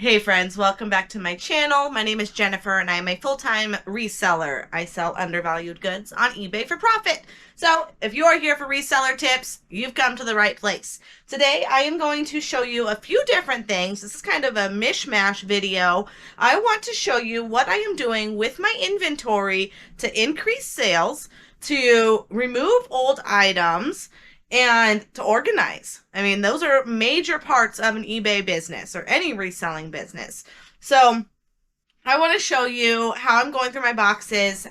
Hey friends, welcome back to my channel. My name is Jennifer and I am a full-time reseller. I sell undervalued goods on eBay for profit. So if you are here for reseller tips, you've come to the right place. Today I am going to show you a few different things. This is kind of a mishmash video. I want to show you what I am doing with my inventory to increase sales, to remove old items, and to organize. I mean, those are major parts of an eBay business or any reselling business. So I want to show you how I'm going through my boxes,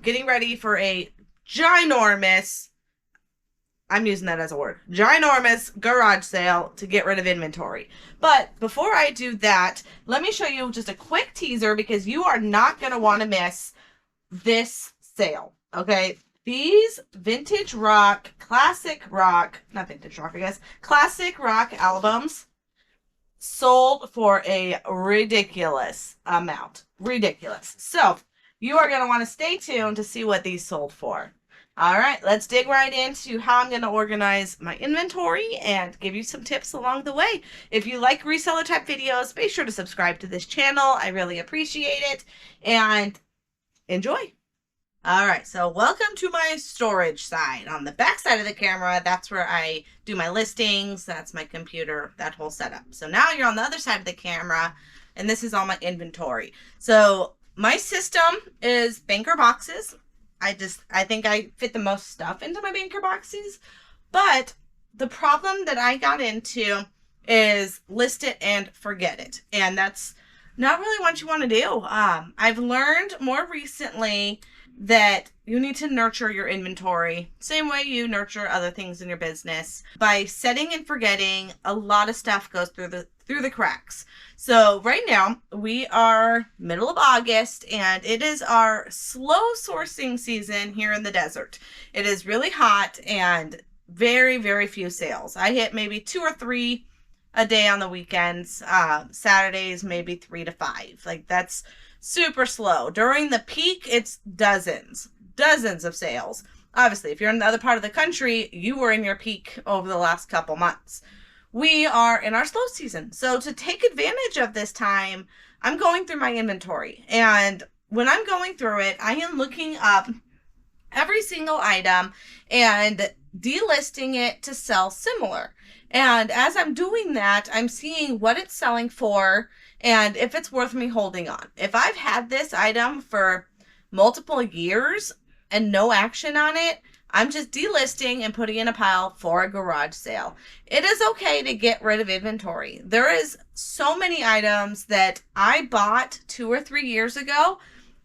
getting ready for a ginormous, I'm using that as a word, ginormous garage sale to get rid of inventory. But before I do that, let me show you just a quick teaser because you are not going to want to miss this sale, okay? These vintage rock, classic rock, not vintage rock, I guess, classic rock albums sold for a ridiculous amount. Ridiculous. So you are going to want to stay tuned to see what these sold for. All right, let's dig right into how I'm going to organize my inventory and give you some tips along the way. If you like reseller type videos, be sure to subscribe to this channel. I really appreciate it. And enjoy. All right, so welcome to my storage side. On the back side of the camera, that's where I do my listings. That's my computer, that whole setup. So now you're on the other side of the camera, and this is all my inventory. So my system is banker boxes. I think I fit the most stuff into my banker boxes, but the problem that I got into is list it and forget it. And that's not really what you want to do. I've learned more recently that you need to nurture your inventory same way you nurture other things in your business. By setting and forgetting, a lot of stuff goes through the cracks. So right now we are middle of August and it is our slow sourcing season here in the desert. It is really hot and very few sales. I hit maybe 2 or 3 a day on the weekends. Saturdays maybe 3 to 5. Like, that's super slow. During the peak, it's dozens of sales. Obviously, if you're in the other part of the country, you were in your peak over the last couple months. We are in our slow season. So to take advantage of this time, I'm going through my inventory. And when I'm going through it, I am looking up every single item and delisting it to sell similar. And as I'm doing that, I'm seeing what it's selling for and if it's worth me holding on. If I've had this item for multiple years and no action on it, I'm just delisting and putting in a pile for a garage sale. It is okay to get rid of inventory. There is so many items that I bought 2 or 3 years ago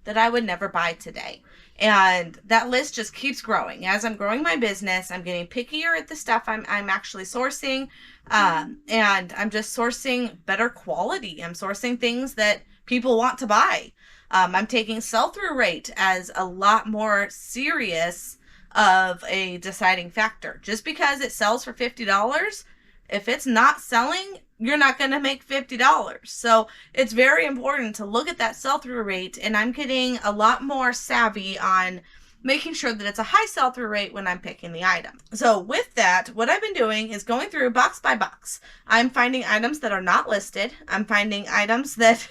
that I would never buy today. And that list just keeps growing. As I'm growing my business, I'm getting pickier at the stuff I'm actually sourcing. And I'm just sourcing better quality. I'm sourcing things that people want to buy. I'm taking sell-through rate as a lot more serious of a deciding factor. Just because it sells for $50, if it's not selling, you're not going to make $50. So it's very important to look at that sell-through rate, and I'm getting a lot more savvy on making sure that it's a high sell-through rate when I'm picking the item. So with that, what I've been doing is going through box by box. I'm finding items that are not listed. I'm finding items that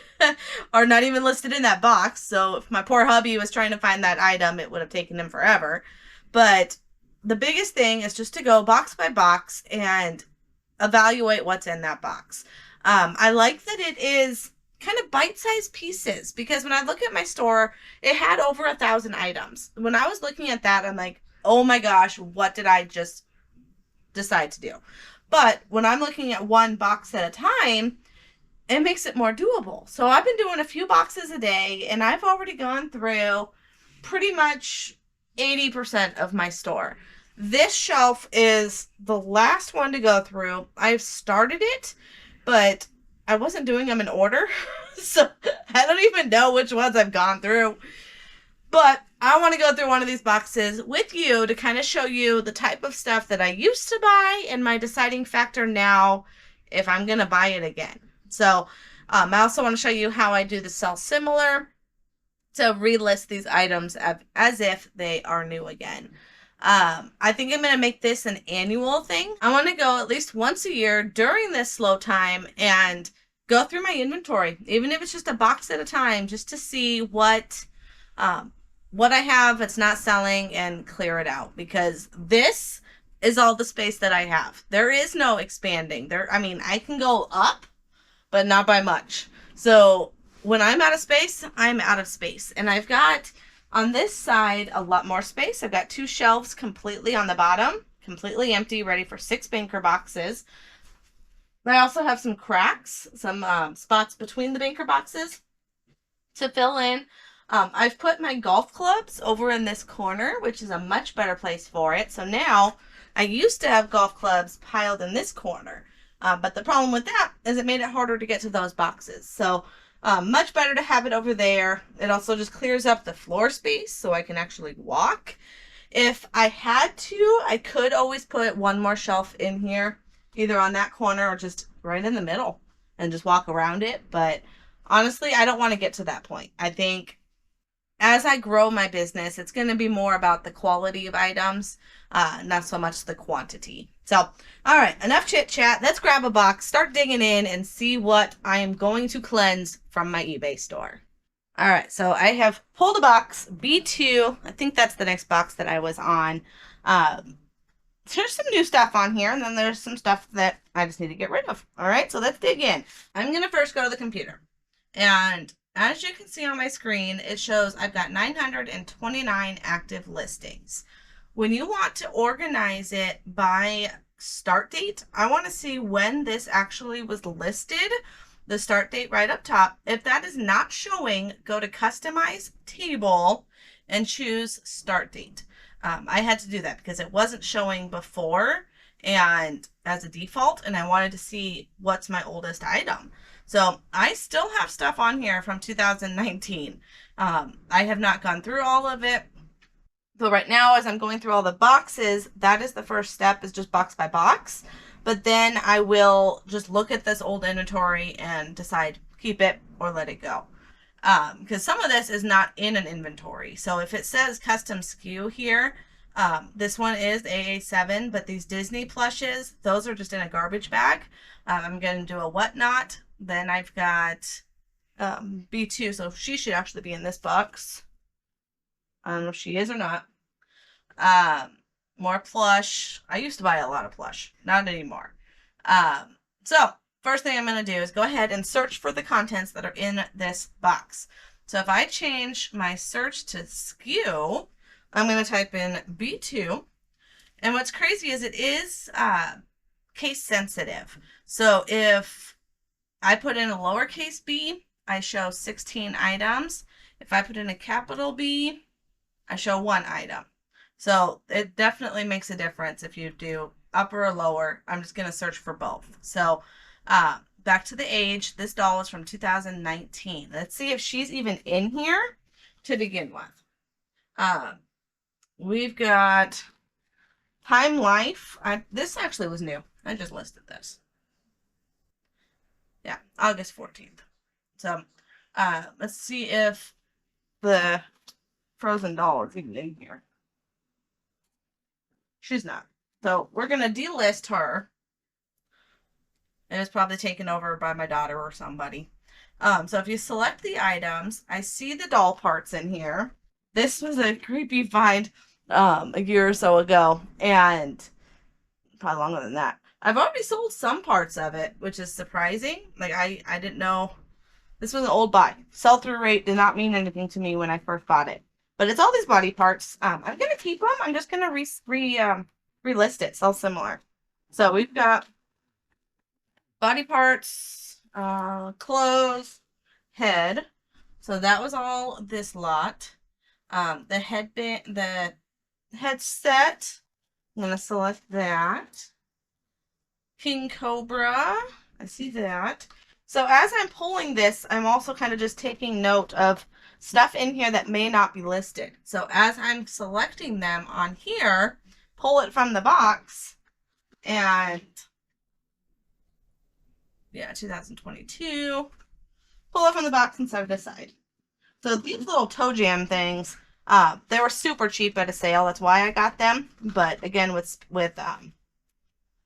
are not even listed in that box. So if my poor hubby was trying to find that item, it would have taken him forever. But the biggest thing is just to go box by box and evaluate what's in that box. I like that it is kind of bite-sized pieces because when I look at my store, it had over 1,000 items. When I was looking at that, I'm like, oh my gosh, what did I just decide to do? But when I'm looking at one box at a time, it makes it more doable. So I've been doing a few boxes a day and I've already gone through pretty much 80% of my store. This shelf is the last one to go through. I've started it, but I wasn't doing them in order. So I don't even know which ones I've gone through. But I want to go through one of these boxes with you to kind of show you the type of stuff that I used to buy and my deciding factor now if I'm going to buy it again. So I also want to show you how I do the sell similar to relist these items as if they are new again. I think I'm going to make this an annual thing. I want to go at least once a year during this slow time and go through my inventory, even if it's just a box at a time, just to see what I have that's not selling and clear it out, because this is all the space that I have. There is no expanding. I mean, I can go up, but not by much. So when I'm out of space, I'm out of space. And I've got on this side a lot more space. I've got 2 shelves completely on the bottom, completely empty, ready for 6 banker boxes. I also have some cracks, some spots between the banker boxes to fill in. I've put my golf clubs over in this corner, which is a much better place for it. So now I used to have golf clubs piled in this corner. But the problem with that is it made it harder to get to those boxes. So much better to have it over there. It also just clears up the floor space so I can actually walk. If I had to, I could always put one more shelf in here, either on that corner or just right in the middle and just walk around it. But honestly, I don't want to get to that point. I think as I grow my business, it's going to be more about the quality of items, not so much the quantity. So, all right, enough chit chat. Let's grab a box, start digging in, and see what I am going to cleanse from my eBay store. All right, so I have pulled a box, B2. I think that's the next box that I was on. There's some new stuff on here, and then there's some stuff that I just need to get rid of. All right, so let's dig in. I'm going to first go to the computer. And as you can see on my screen, it shows I've got 929 active listings. When you want to organize it by start date, I want to see when this actually was listed, the start date right up top. If that is not showing, go to Customize Table and choose Start Date. I had to do that because it wasn't showing before and as a default, and I wanted to see what's my oldest item. So I still have stuff on here from 2019. I have not gone through all of it. So right now, as I'm going through all the boxes, that is the first step, is just box by box. But then I will just look at this old inventory and decide keep it or let it go. Because some of this is not in an inventory. So if it says custom SKU here, this one is AA7, but these Disney plushes, those are just in a garbage bag. I'm going to do a whatnot. Then I've got B2, so she should actually be in this box. I don't know if she is or not. More plush. I used to buy a lot of plush. Not anymore. So first thing I'm going to do is go ahead and search for the contents that are in this box. So if I change my search to SKU, I'm going to type in B2. And what's crazy is it is case sensitive. So if I put in a lowercase b, I show 16 items. If I put in a capital B, I show 1 item. So it definitely makes a difference if you do upper or lower. I'm just going to search for both. So back to the age, this doll is from 2019. Let's see if she's even in here to begin with. We've got Time Life. This actually was new. I just listed this. Yeah, August 14th. So let's see if the Frozen doll is even in here. She's not. So we're going to delist her. And it's probably taken over by my daughter or somebody. So if you select the items, I see the doll parts in here. This was a creepy find a year or so ago, and probably longer than that. I've already sold some parts of it, which is surprising. Like, I didn't know. This was an old buy. Sell-through rate did not mean anything to me when I first bought it. But it's all these body parts. I'm going to keep them. I'm just going to relist it. Sell similar. So we've got body parts, clothes, head. So that was all this lot. The headband, the headset. I'm going to select that. King Cobra. I see that. So as I'm pulling this, I'm also kind of just taking note of stuff in here that may not be listed. So as I'm selecting them on here, pull it from the box, and yeah, 2022. Pull it from the box and set it aside. So these little toe jam things, they were super cheap at a sale. That's why I got them. But again, with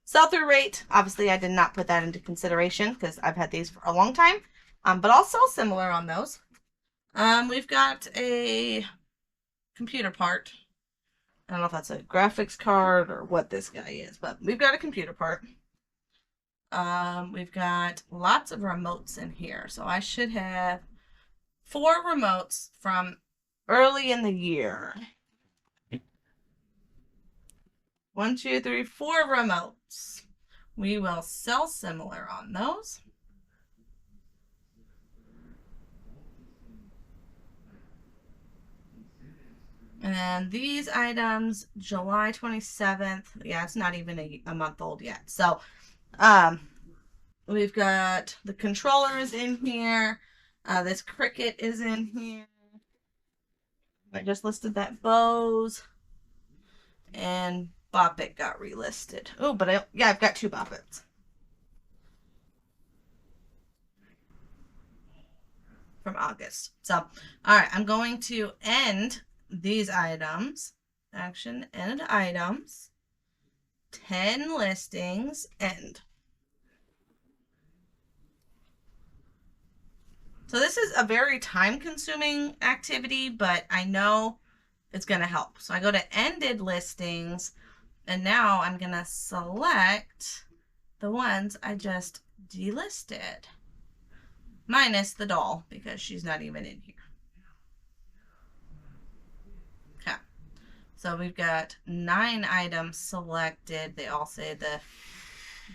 Sell-through rate, obviously I did not put that into consideration because I've had these for a long time, but I'll sell similar on those. We've got a computer part. I don't know if that's a graphics card or what this guy is, but we've got a computer part. We've got lots of remotes in here, so I should have 4 remotes from early in the year. 1, 2, 3, 4 remotes. We will sell similar on those. And then these items, July 27th. Yeah, it's not even a month old yet. So, we've got the controllers in here. This Cricut is in here. I just listed that Bose. And Bop It got relisted. Oh, but I've got 2 Bop Its. From August. So, all right, I'm going to end these items. Action, end items. 10 listings, end. So this is a very time-consuming activity, but I know it's going to help. So I go to ended listings, and now I'm going to select the ones I just delisted. Minus the doll, because she's not even in here. Okay. So we've got 9 items selected. They all say the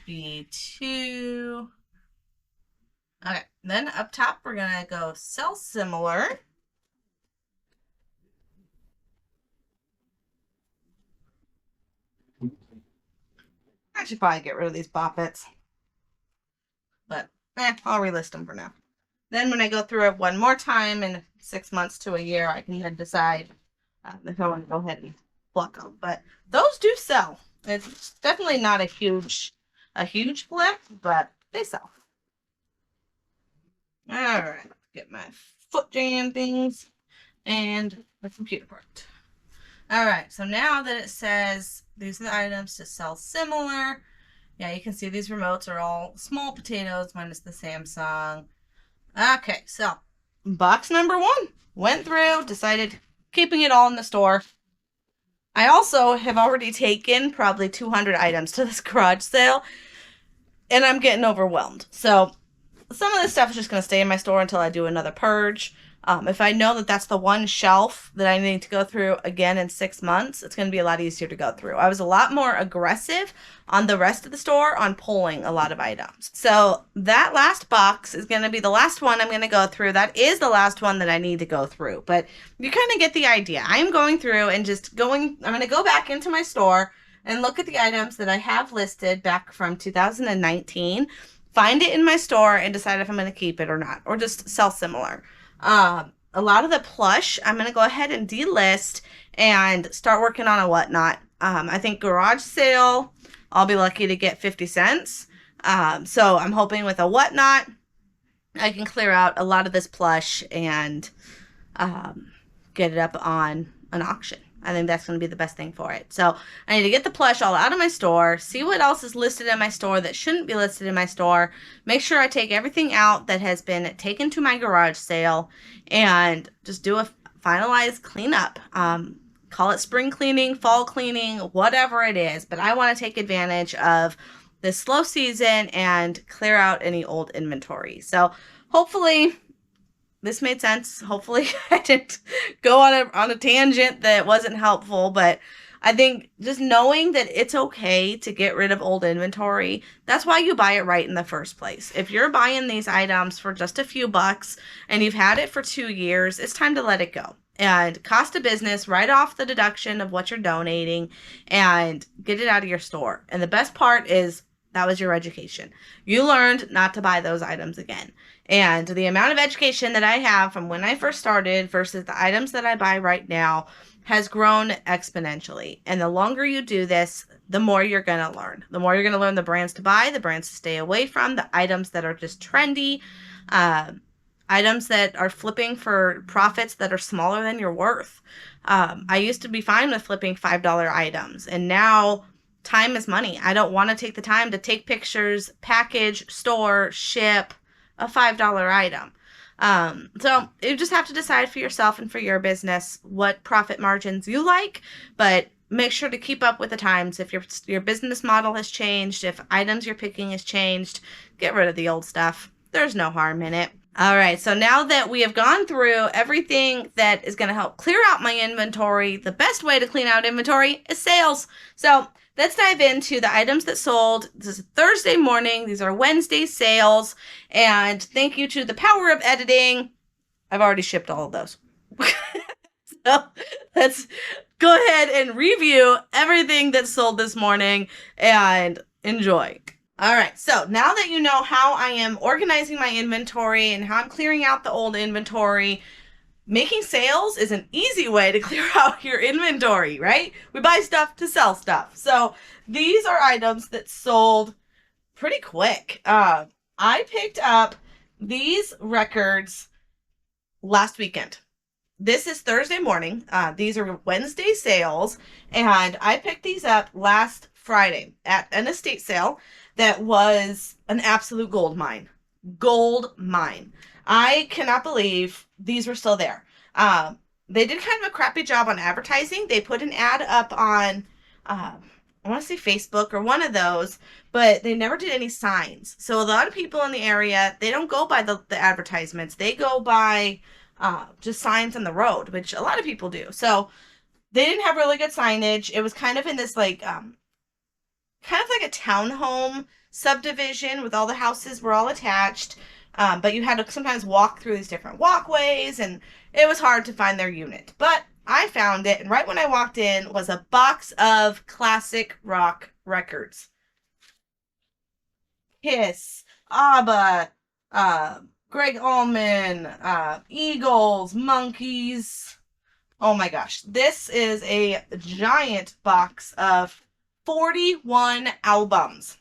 B2. Okay, then up top, we're going to go sell similar. I should probably get rid of these Bop Its. But, I'll relist them for now. Then when I go through it one more time in 6 months to a year, I can then decide if I want to go ahead and pluck them. But those do sell. It's definitely not a huge flip, but they sell. All right, get my foot jam things and the computer part. All right, so now that it says these are the items to sell similar, yeah, you can see these remotes are all small potatoes minus the Samsung. Okay, so box number 1 went through, decided keeping it all in the store. I also have already taken probably 200 items to this garage sale, and I'm getting overwhelmed. So some of this stuff is just going to stay in my store until I do another purge. If I know that that's the one shelf that I need to go through again in 6 months, it's going to be a lot easier to go through. I was a lot more aggressive on the rest of the store on pulling a lot of items. So that last box is going to be the last one I'm going to go through. That is the last one that I need to go through. But you kind of get the idea. I'm going through and I'm going to go back into my store and look at the items that I have listed back from 2019, find it in my store, and decide if I'm going to keep it or not, or just sell similar. A lot of the plush, I'm going to go ahead and delist and start working on a whatnot. I think garage sale, I'll be lucky to get 50 cents. So I'm hoping with a whatnot, I can clear out a lot of this plush and get it up on an auction. I think that's going to be the best thing for it. So I need to get the plush all out of my store, see what else is listed in my store that shouldn't be listed in my store, make sure I take everything out that has been taken to my garage sale, and just do a finalized cleanup. Call it spring cleaning, fall cleaning, whatever it is. But I want to take advantage of this slow season and clear out any old inventory. So hopefully this made sense. Hopefully I didn't go on a tangent that wasn't helpful, but I think just knowing that it's okay to get rid of old inventory, that's why you buy it right in the first place. If you're buying these items for just a few bucks and you've had it for 2 years, it's time to let it go. And cost of business, write off the deduction of what you're donating and get it out of your store. And the best part is that was your education. You learned not to buy those items again. And the amount of education that I have from when I first started versus the items that I buy right now has grown exponentially. And the longer you do this, the more you're going to learn. The more you're going to learn the brands to buy, the brands to stay away from, the items that are just trendy, items that are flipping for profits that are smaller than your worth. I used to be fine with flipping $5 items, and now time is money. I don't want to take the time to take pictures, package, store, ship a $5 item. So you just have to decide for yourself and for your business what profit margins you like, but make sure to keep up with the times. If your business model has changed, if items you're picking has changed, get rid of the old stuff. There's no harm in it. All right, so now that we have gone through everything that is going to help clear out my inventory, the best way to clean out inventory is sales. So let's dive into the items that sold. This is Thursday morning. These are Wednesday sales. And thank you to the power of editing. I've already shipped all of those. So let's go ahead and review everything that sold this morning and enjoy. All right, so now that you know how I am organizing my inventory and how I'm clearing out the old inventory, making sales is an easy way to clear out your inventory, right? We buy stuff to sell stuff. So these are items that sold pretty quick. I picked up these records last weekend. This is Thursday morning. These are Wednesday sales, and I picked these up last Friday at an estate sale that was an absolute gold mine. Gold mine. I cannot believe these were still there. They did kind of a crappy job on advertising. They put an ad up on, I want to say Facebook or one of those, but they never did any signs. So a lot of people in the area, they don't go by the advertisements. They go by just signs on the road, which a lot of people do. So they didn't have really good signage. It was kind of in this kind of like a townhome subdivision with all the houses were all attached. But you had to sometimes walk through these different walkways, and it was hard to find their unit. But I found it, and right when I walked in was a box of classic rock records. Kiss, ABBA, Greg Allman, Eagles, Monkeys. Oh my gosh. This is a giant box of 41 albums.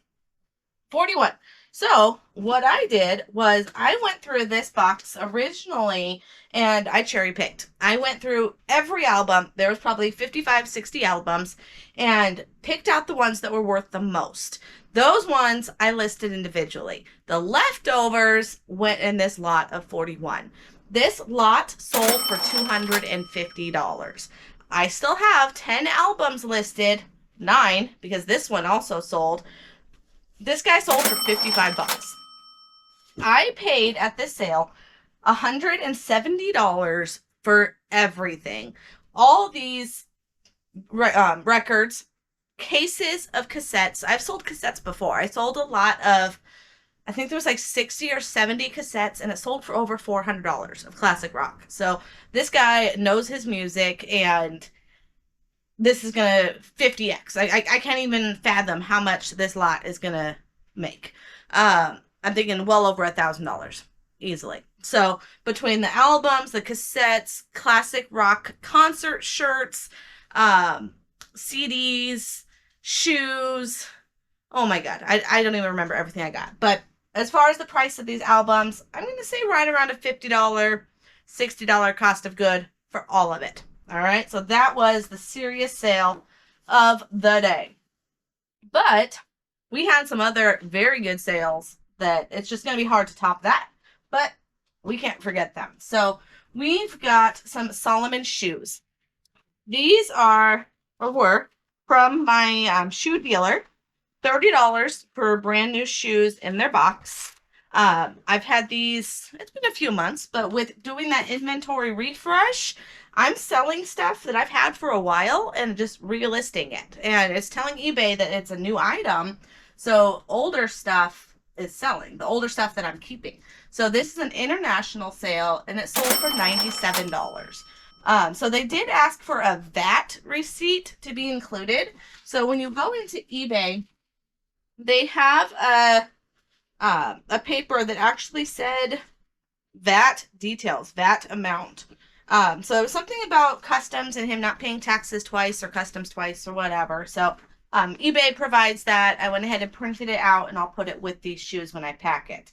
41. So what I did was I went through this box originally and I cherry picked. I went through every album. There was probably 55, 60 albums, and picked out the ones that were worth the most. Those ones I listed individually. The leftovers went in this lot of 41. This lot sold for $250. I still have 10 albums listed, 9, because this one also sold. This guy sold for $55. I paid at this sale $170 for everything. All these records, cases of cassettes. I've sold cassettes before. I sold a lot of, I think there was like 60 or 70 cassettes, and it sold for over $400 of classic rock. So this guy knows his music, and this is going to 50x. I can't even fathom how much this lot is going to make. I'm thinking well over $1,000 easily. So between the albums, the cassettes, classic rock concert shirts, CDs, shoes. Oh my God. I don't even remember everything I got. But as far as the price of these albums, I'm going to say right around a $50, $60 cost of good for all of it. All right. So that was the serious sale of the day. But we had some other very good sales that it's just going to be hard to top that. But we can't forget them. So we've got some Solomon shoes. These are, or were, from my shoe dealer. $30 for brand new shoes in their box. I've had these, it's been a few months, but with doing that inventory refresh, I'm selling stuff that I've had for a while and just relisting it. And it's telling eBay that it's a new item. So older stuff is selling, the older stuff that I'm keeping. So this is an international sale, and it sold for $97. So they did ask for a VAT receipt to be included. So when you go into eBay, they have a paper that actually said VAT details, VAT amount. So it was something about customs and him not paying taxes twice or customs twice or whatever. So eBay provides that. I went ahead and printed it out, and I'll put it with these shoes when I pack it.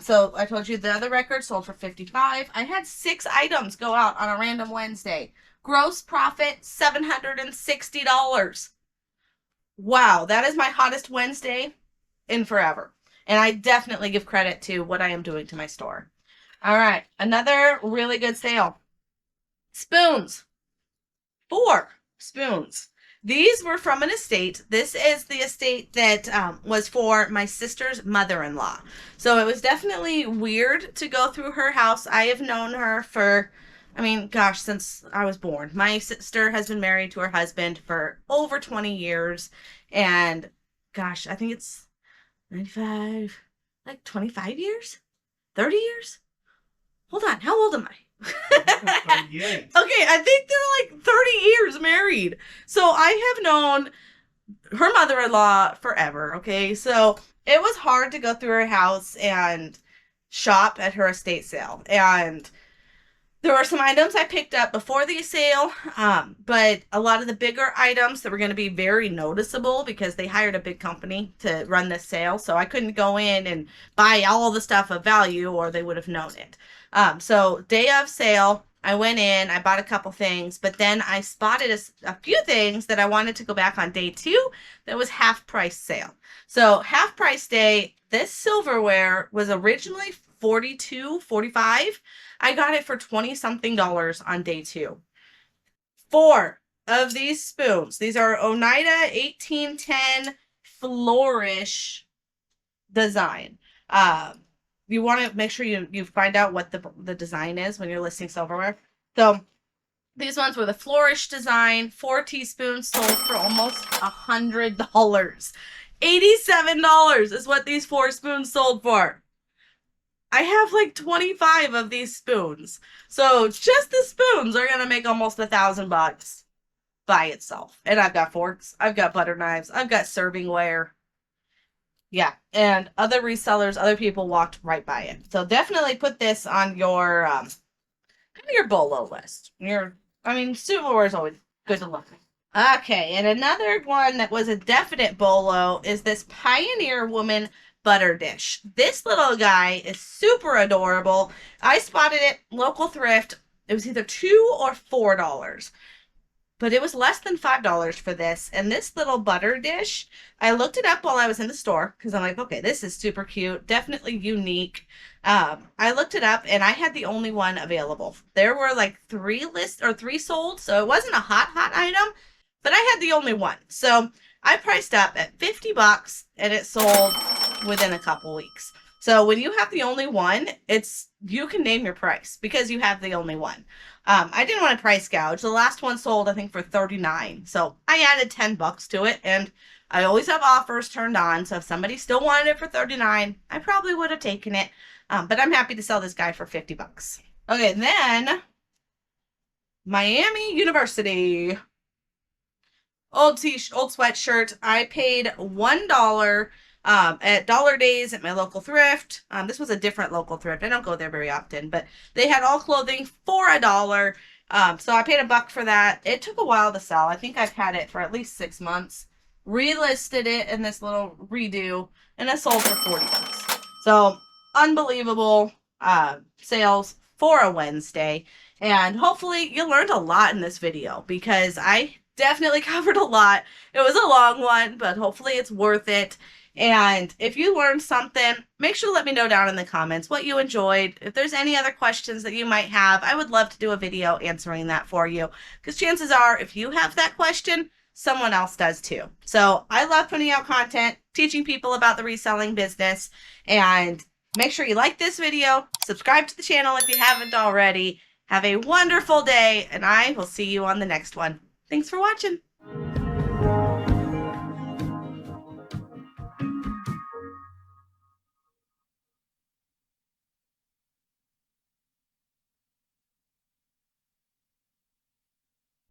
So I told you the other record sold for $55. I had 6 items go out on a random Wednesday. Gross profit, $760. Wow, that is my hottest Wednesday in forever. And I definitely give credit to what I am doing to my store. All right, another really good sale. Spoons. 4 spoons. These were from an estate. This is the estate that was for my sister's mother-in-law. So it was definitely weird to go through her house. I have known her for, I mean, gosh, since I was born. My sister has been married to her husband for over 20 years. And gosh, I think it's 95, like 25 years? 30 years? Hold on, how old am I? Okay, I think they're like 30 years married. So I have known her mother-in-law forever, okay? So it was hard to go through her house and shop at her estate sale. And there were some items I picked up before the sale, but a lot of the bigger items that were going to be very noticeable because they hired a big company to run this sale. So I couldn't go in and buy all the stuff of value or they would have known it. So day of sale, I went in, I bought a couple things, but then I spotted a few things that I wanted to go back on day 2 that was half price sale. So half price day, this silverware was originally $42, $45. I got it for 20 something dollars on day 2. 4 of these spoons. These are Oneida 1810 Flourish design. You want to make sure you find out what the design is when you're listing silverware. So these ones were the Flourish design. 4 teaspoons sold for almost $100. $87 is what these 4 spoons sold for. I have like 25 of these spoons. So just the spoons are gonna make almost $1,000 by itself. And I've got forks, I've got butter knives, I've got servingware. Yeah, and other resellers, other people walked right by it. So definitely put this on your BOLO list. Silverware is always good to look at. Okay, and another one that was a definite BOLO is this Pioneer Woman butter dish. This little guy is super adorable. I spotted it local thrift. It was either $2 or $4. But it was less than $5 for this. And this little butter dish, I looked it up while I was in the store because I'm like, okay, this is super cute, definitely unique. I looked it up and I had the only one available. There were like 3 sold, so it wasn't a hot item, but I had the only one. So I priced up at $50 and it sold within a couple weeks. So when you have the only one, you can name your price because you have the only one. I didn't want to price gouge. The last one sold, I think, for $39. So I added $10 to it, and I always have offers turned on. So if somebody still wanted it for $39, I probably would have taken it. But I'm happy to sell this guy for $50. Okay, then Miami University. Old sweatshirt. I paid $1 at Dollar Days at my local thrift. This was a different local thrift. I don't go there very often, but they had all clothing for $1. So I paid $1 for that. It took a while to sell. I think I've had it for at least 6 months. Relisted it in this little redo, and it sold for $40. So unbelievable sales for a Wednesday. And hopefully you learned a lot in this video because I definitely covered a lot. It was a long one, but hopefully it's worth it. And if you learned something, make sure to let me know down in the comments what you enjoyed. If there's any other questions that you might have, I would love to do a video answering that for you. Because chances are, if you have that question, someone else does too. So I love putting out content, teaching people about the reselling business. And make sure you like this video, subscribe to the channel if you haven't already. Have a wonderful day, and I will see you on the next one. Thanks for watching.